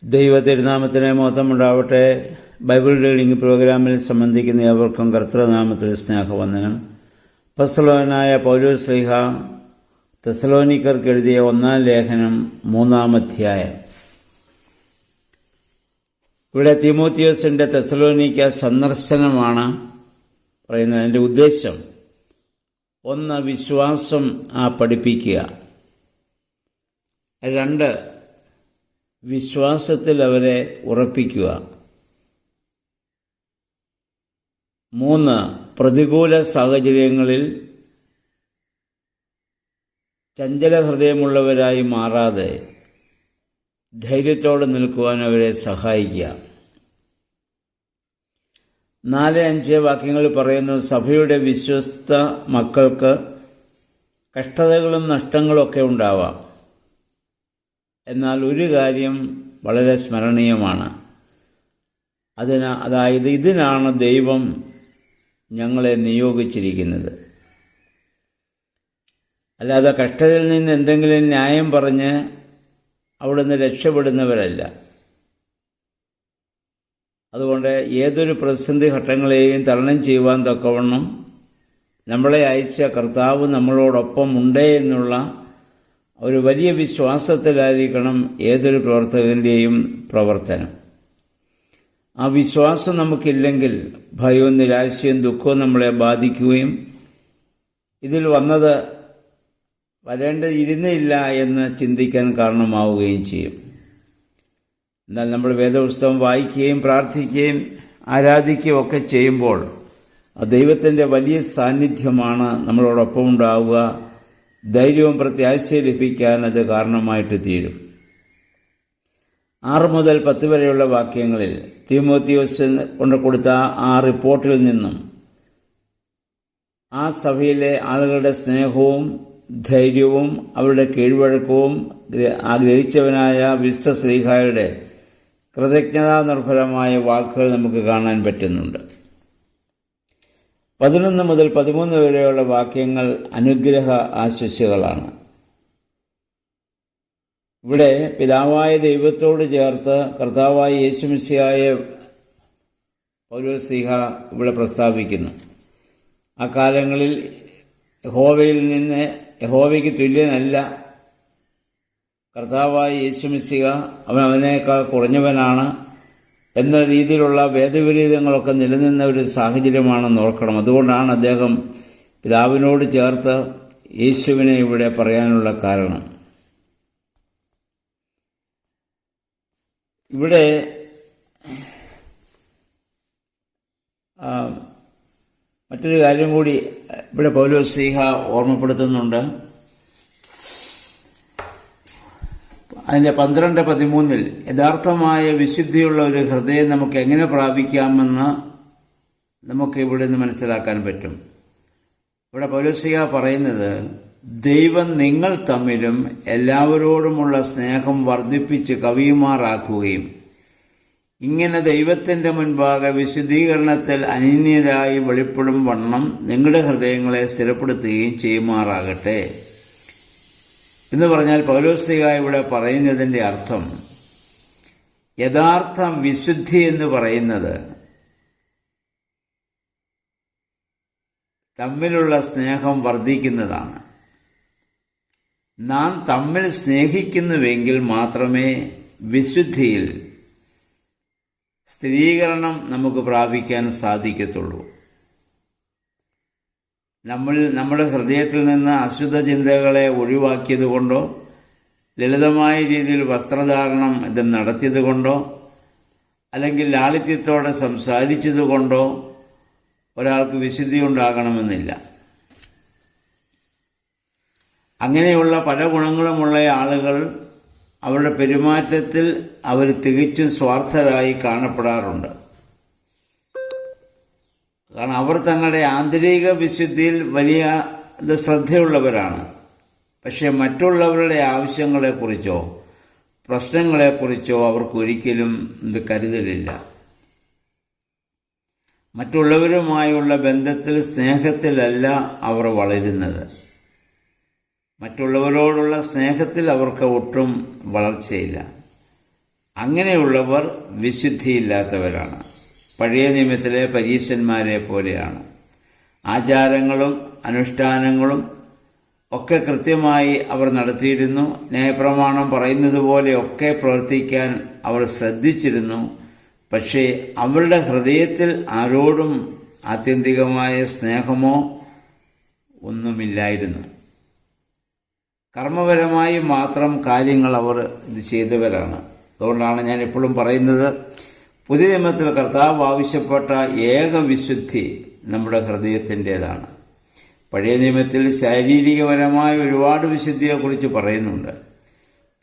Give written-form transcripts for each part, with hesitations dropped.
ദൈവതിരുനാമത്തിന് മഹത്വമുണ്ടാവട്ടെ. Bible reading പ്രോഗ്രാമിൽ സംബന്ധിക്കുന്ന ഏവർക്കും കർത്തൃനാമത്തിൽ സ്നേഹവന്ദനം. അപ്പോസ്തലനായ പൗലോസ് ശ്ലീഹ തെസ്സലോനിക്കർക്ക് എഴുതിയ 1-ാം ലേഖനം 3-ാം അധ്യായം. ഇവിടെ തീമോത്തിയോസിൻ്റെ തെസ്സലോനിക്ക സന്ദർശനമാണ് പറയുന്നത്. അതിൻ്റെ ഉദ്ദേശം 1 വിശ്വാസം പഠിപ്പിക്കുക, 2 വിശ്വാസത്തിൽ അവരെ ഉറപ്പിക്കുക, 3 പ്രതികൂല സാഹചര്യങ്ങളിൽ ചഞ്ചല ഹൃദയമുള്ളവരായി മാറാതെ ധൈര്യത്തോടെ നിൽക്കുവാൻ അവരെ സഹായിക്കുക. 4-5 വാക്യങ്ങൾ പറയുന്നു, സഭയുടെ വിശ്വസ്ത മക്കൾക്ക് കഷ്ടതകളും നഷ്ടങ്ങളും ഒക്കെ ഉണ്ടാവാം. എന്നാൽ ഒരു കാര്യം വളരെ സ്മരണീയമാണ്. അതായത് ഇതിനാണ് ദൈവം ഞങ്ങളെ നിയോഗിച്ചിരിക്കുന്നത്. അല്ലാതെ കഷ്ടതയിൽ നിന്ന് എന്തെങ്കിലും ന്യായം പറഞ്ഞ് അവിടുന്ന് രക്ഷപ്പെടുന്നവരല്ല. അതുകൊണ്ട് ഏതൊരു പ്രതിസന്ധി ഘട്ടങ്ങളെയും തരണം ചെയ്യുവാൻ തക്കവണ്ണം നമ്മളെ അയച്ച കർത്താവ് നമ്മളോടൊപ്പം ഉണ്ട് എന്നുള്ള ഒരു വലിയ വിശ്വാസത്തിലായിരിക്കണം ഏതൊരു പ്രവർത്തകൻ്റെയും പ്രവർത്തനം. ആ വിശ്വാസം നമുക്കില്ലെങ്കിൽ ഭയവും നിരാശയും ദുഃഖവും നമ്മളെ ബാധിക്കുകയും ഇതിൽ വരേണ്ടതിരുന്നില്ല എന്ന് ചിന്തിക്കാൻ കാരണമാവുകയും ചെയ്യും. എന്നാൽ നമ്മൾ വേദപുസ്തകം വായിക്കുകയും പ്രാർത്ഥിക്കുകയും ആരാധിക്കുകയും ഒക്കെ ചെയ്യുമ്പോൾ ആ ദൈവത്തിൻ്റെ വലിയ സാന്നിധ്യമാണ് നമ്മളോടൊപ്പം ഉണ്ടാവുക. ധൈര്യവും പ്രത്യാശയും ലഭിക്കാൻ അത് കാരണമായിട്ട് തീരും. 6 മുതൽ 10 വരെയുള്ള വാക്യങ്ങളിൽ തീമോത്തിയോസ് കൊണ്ട് കൊടുത്ത ആ റിപ്പോർട്ടിൽ നിന്നും ആ സഭയിലെ ആളുകളുടെ സ്നേഹവും ധൈര്യവും അവരുടെ കീഴ്വഴക്കവും ഗ്രഹിച്ചവനായ വിശുദ്ധ ശ്ലീഹായുടെ കൃതജ്ഞതാ നിർഭരമായ വാക്കുകൾ നമുക്ക് കാണാൻ പറ്റുന്നുണ്ട്. 11 മുതൽ 13 വരെയുള്ള വാക്യങ്ങൾ അനുഗ്രഹ ആശംസകളാണ്. ഇവിടെ പിതാവായ ദൈവത്തോട് ചേർത്ത് കർത്താവായ യേശുമിശിഹായെ പൗലോസ് ശ്ലീഹ ഇവിടെ പ്രസ്താവിക്കുന്നു. ആ കാലങ്ങളിൽ യഹോവയിൽ നിന്ന് യഹോവയ്ക്ക് തുല്യനല്ല കർത്താവായ യേശുമിശിഹ, അവനേക്കാൾ കുറഞ്ഞവനാണ് എന്ന രീതിയിലുള്ള വേദവിപരീതങ്ങളൊക്കെ നിലനിന്ന ഒരു സാഹചര്യമാണെന്ന് ഓർക്കണം. അതുകൊണ്ടാണ് അദ്ദേഹം പിതാവിനോട് ചേർത്ത് യേശുവിനെ ഇവിടെ പറയാനുള്ള കാരണം. ഇവിടെ മറ്റൊരു കാര്യം കൂടി ഇവിടെ പൗലോസ് ശ്ലീഹ ഓർമ്മപ്പെടുത്തുന്നുണ്ട്. അതിൻ്റെ 12-13 യഥാർത്ഥമായ വിശുദ്ധിയുള്ള ഒരു ഹൃദയം നമുക്ക് എങ്ങനെ പ്രാപിക്കാമെന്ന് നമുക്ക് ഇവിടെ നിന്ന് മനസ്സിലാക്കാൻ പറ്റും. ഇവിടെ പൗലോസ് ശ്ലീഹ പറയുന്നത്, ദൈവം നിങ്ങൾ തമ്മിലും എല്ലാവരോടുമുള്ള സ്നേഹം വർദ്ധിപ്പിച്ച് കവിയുമാറാക്കുകയും ഇങ്ങനെ ദൈവത്തിൻ്റെ മുൻപാകെ വിശുദ്ധീകരണത്തിൽ അനന്യരായി വെളിപ്പെടും വണ്ണം നിങ്ങളുടെ ഹൃദയങ്ങളെ സ്ഥിരപ്പെടുത്തുകയും ചെയ്യുമാറാകട്ടെ എന്ന് പറഞ്ഞാൽ പൗലോസ് ശ്ലീഹ ഇവിടെ പറയുന്നതിൻ്റെ അർത്ഥം, യഥാർത്ഥ വിശുദ്ധി എന്ന് പറയുന്നത് തമ്മിലുള്ള സ്നേഹം വർദ്ധിക്കുന്നതാണ്. നാം തമ്മിൽ സ്നേഹിക്കുന്നുവെങ്കിൽ മാത്രമേ വിശുദ്ധിയിൽ സ്ഥിരീകരണം നമുക്ക് പ്രാപിക്കാൻ സാധിക്കത്തുള്ളൂ. നമ്മുടെ ഹൃദയത്തിൽ നിന്ന് അശുദ്ധ ചിന്തകളെ ഒഴിവാക്കിയതുകൊണ്ടോ ലളിതമായ രീതിയിൽ വസ്ത്രധാരണം ഇത് നടത്തിയതുകൊണ്ടോ അല്ലെങ്കിൽ ലാളിത്യത്തോടെ സംസാരിച്ചതുകൊണ്ടോ ഒരാൾക്ക് വിശുദ്ധി ഉണ്ടാകണമെന്നില്ല. അങ്ങനെയുള്ള പല ഗുണങ്ങളുമുള്ള ആളുകൾ അവരുടെ പെരുമാറ്റത്തിൽ അവർ തികച്ചും സ്വാർത്ഥരായി കാണപ്പെടാറുണ്ട്. കാരണം അവർ തങ്ങളുടെ ആന്തരിക വിശുദ്ധിയിൽ വലിയ ശ്രദ്ധയുള്ളവരാണ്. പക്ഷെ മറ്റുള്ളവരുടെ ആവശ്യങ്ങളെക്കുറിച്ചോ പ്രശ്നങ്ങളെക്കുറിച്ചോ അവർക്കൊരിക്കലും കരുതലില്ല. മറ്റുള്ളവരുമായുള്ള ബന്ധത്തിൽ സ്നേഹത്തിലല്ല അവർ വളരുന്നത്. മറ്റുള്ളവരോടുള്ള സ്നേഹത്തിൽ അവർക്ക് ഒട്ടും വളർച്ചയില്ല. അങ്ങനെയുള്ളവർ വിശുദ്ധിയില്ലാത്തവരാണ്. പഴയ നിയമത്തിലെ പരീശന്മാരെ പോലെയാണ്. ആചാരങ്ങളും അനുഷ്ഠാനങ്ങളും ഒക്കെ കൃത്യമായി അവർ നടത്തിയിരുന്നു. ന്യായപ്രമാണം പറയുന്നത് പോലെയൊക്കെ പ്രവർത്തിക്കാൻ അവർ ശ്രദ്ധിച്ചിരുന്നു. പക്ഷേ അവരുടെ ഹൃദയത്തിൽ ആരോടും ആത്യന്തികമായ സ്നേഹമോ ഒന്നുമില്ലായിരുന്നു. കർമ്മപരമായി മാത്രം കാര്യങ്ങൾ അവർ ഇത് ചെയ്തവരാണ്. അതുകൊണ്ടാണ് ഞാൻ എപ്പോഴും പറയുന്നത്, പുതിയ നിയമത്തിൽ കർത്താവ് ആവശ്യപ്പെട്ട ഏക വിശുദ്ധി നമ്മുടെ ഹൃദയത്തിൻ്റേതാണ്. പഴയ നിയമത്തിൽ ശാരീരികപരമായ ഒരുപാട് വിശുദ്ധിയെക്കുറിച്ച് പറയുന്നുണ്ട്.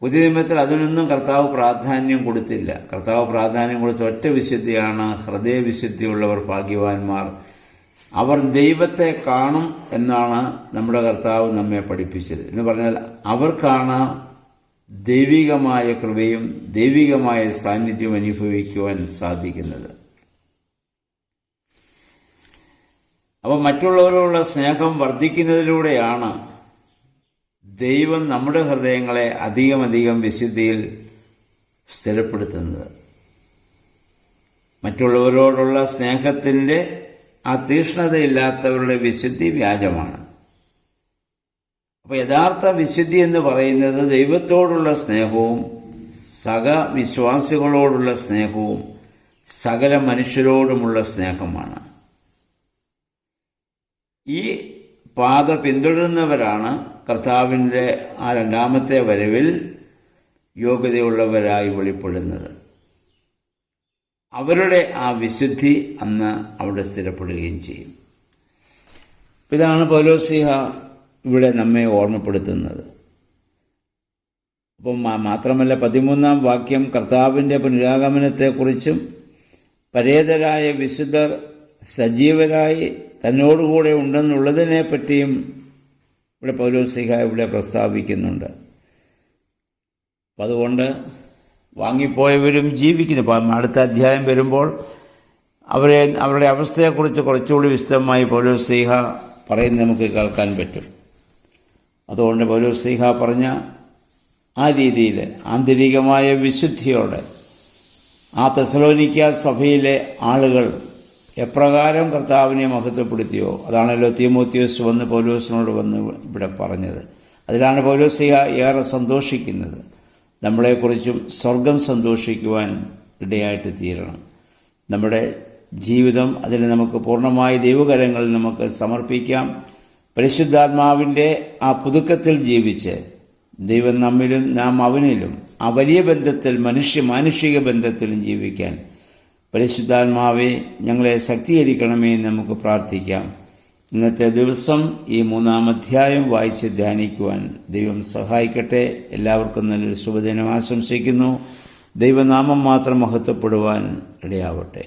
പുതിയ നിയമത്തിൽ അതിനൊന്നും കർത്താവ് പ്രാധാന്യം കൊടുത്തില്ല. കർത്താവ് പ്രാധാന്യം കൊടുത്ത ഒറ്റ വിശുദ്ധിയാണ് ഹൃദയവിശുദ്ധിയുള്ളവർ ഭാഗ്യവാന്മാർ, അവർ ദൈവത്തെ കാണും എന്നാണ് നമ്മുടെ കർത്താവ് നമ്മെ പഠിപ്പിച്ചത്. എന്ന് പറഞ്ഞാൽ അവർക്കാണ് ദൈവികമായ കൃപയും ദൈവികമായ സാന്നിധ്യവും അനുഭവിക്കുവാൻ സാധിക്കുന്നത്. അപ്പോൾ മറ്റുള്ളവരോടുള്ള സ്നേഹം വർദ്ധിക്കുന്നതിലൂടെയാണ് ദൈവം നമ്മുടെ ഹൃദയങ്ങളെ അധികം വിശുദ്ധിയിൽ സ്ഥിരപ്പെടുത്തുന്നത്. മറ്റുള്ളവരോടുള്ള സ്നേഹത്തിൻ്റെ ആ തീക്ഷ്ണതയില്ലാത്തവരുടെ വിശുദ്ധി വ്യാജമാണ്. അപ്പോൾ യഥാർത്ഥ വിശുദ്ധി എന്ന് പറയുന്നത് ദൈവത്തോടുള്ള സ്നേഹവും സഹവിശ്വാസികളോടുള്ള സ്നേഹവും സകല മനുഷ്യരോടുമുള്ള സ്നേഹമാണ്. ഈ പാത പിന്തുടരുന്നവരാണ് കർത്താവിൻ്റെ ആ രണ്ടാമത്തെ വരവിൽ യോഗ്യതയുള്ളവരായി വെളിപ്പെടുന്നത്. അവരുടെ ആ വിശുദ്ധി അന്ന് അവിടെ സ്ഥിരപ്പെടുകയും ചെയ്യും. ഇതാണ് പൗലോസ്ലീഹ ഇവിടെ നമ്മെ ഓർമ്മപ്പെടുത്തുന്നത്. അപ്പം മാത്രമല്ല 13-ാം വാക്യം കർത്താവിൻ്റെ പുനരാഗമനത്തെക്കുറിച്ചും പരേതരായ വിശുദ്ധർ സജീവരായി തന്നോടുകൂടെ ഉണ്ടെന്നുള്ളതിനെ പറ്റിയും ഇവിടെ പൗലോസ്ലീഹ ഇവിടെ പ്രസ്താവിക്കുന്നുണ്ട്. അപ്പം അതുകൊണ്ട് വാങ്ങിപ്പോയവരും ജീവിക്കുന്നു. അപ്പം അടുത്ത അധ്യായം വരുമ്പോൾ അവരുടെ അവസ്ഥയെക്കുറിച്ച് കുറച്ചുകൂടി വിശദമായി പൗലോസ്ലീഹ പറയുന്നത് നമുക്ക് കേൾക്കാൻ പറ്റും. അതുകൊണ്ട് പൗലോസ്ലീഹ പറഞ്ഞ ആ രീതിയിൽ ആന്തരികമായ വിശുദ്ധിയോടെ ആ തെസ്സലോനിക്ക സഭയിലെ ആളുകൾ എപ്രകാരം കർത്താവിനെ മഹത്വപ്പെടുത്തിയോ അതാണല്ലോ തീമോത്തിയോസ് വന്ന് പൗലോസിനോട് വന്ന് ഇവിടെ പറഞ്ഞത്. അതിലാണ് പൗലോസ്ലീഹ ഏറെ സന്തോഷിക്കുന്നത്. നമ്മളെക്കുറിച്ചും സ്വർഗം സന്തോഷിക്കുവാൻ ഇടയായിട്ട് തീരണം. നമ്മുടെ ജീവിതം അതിന് നമുക്ക് പൂർണ്ണമായി ദൈവകരങ്ങളിൽ നമുക്ക് സമർപ്പിക്കാം. പരിശുദ്ധാത്മാവിൻ്റെ ആ പുതുക്കത്തിൽ ജീവിച്ച് ദൈവം നമ്മിലും നാം അവനിലും ആ വലിയ ബന്ധത്തിൽ മാനുഷിക ബന്ധത്തിലും ജീവിക്കാൻ പരിശുദ്ധാത്മാവെ ഞങ്ങളെ ശക്തീകരിക്കണമേ എന്ന് നമുക്ക് പ്രാർത്ഥിക്കാം. ഇന്നത്തെ ദിവസം ഈ 3-ാം അധ്യായം വായിച്ച് ധ്യാനിക്കുവാൻ ദൈവം സഹായിക്കട്ടെ. എല്ലാവർക്കും നല്ലൊരു ശുഭദിനം ആശംസിക്കുന്നു. ദൈവനാമം മാത്രം മഹത്വപ്പെടുവാൻ ഇടയാവട്ടെ.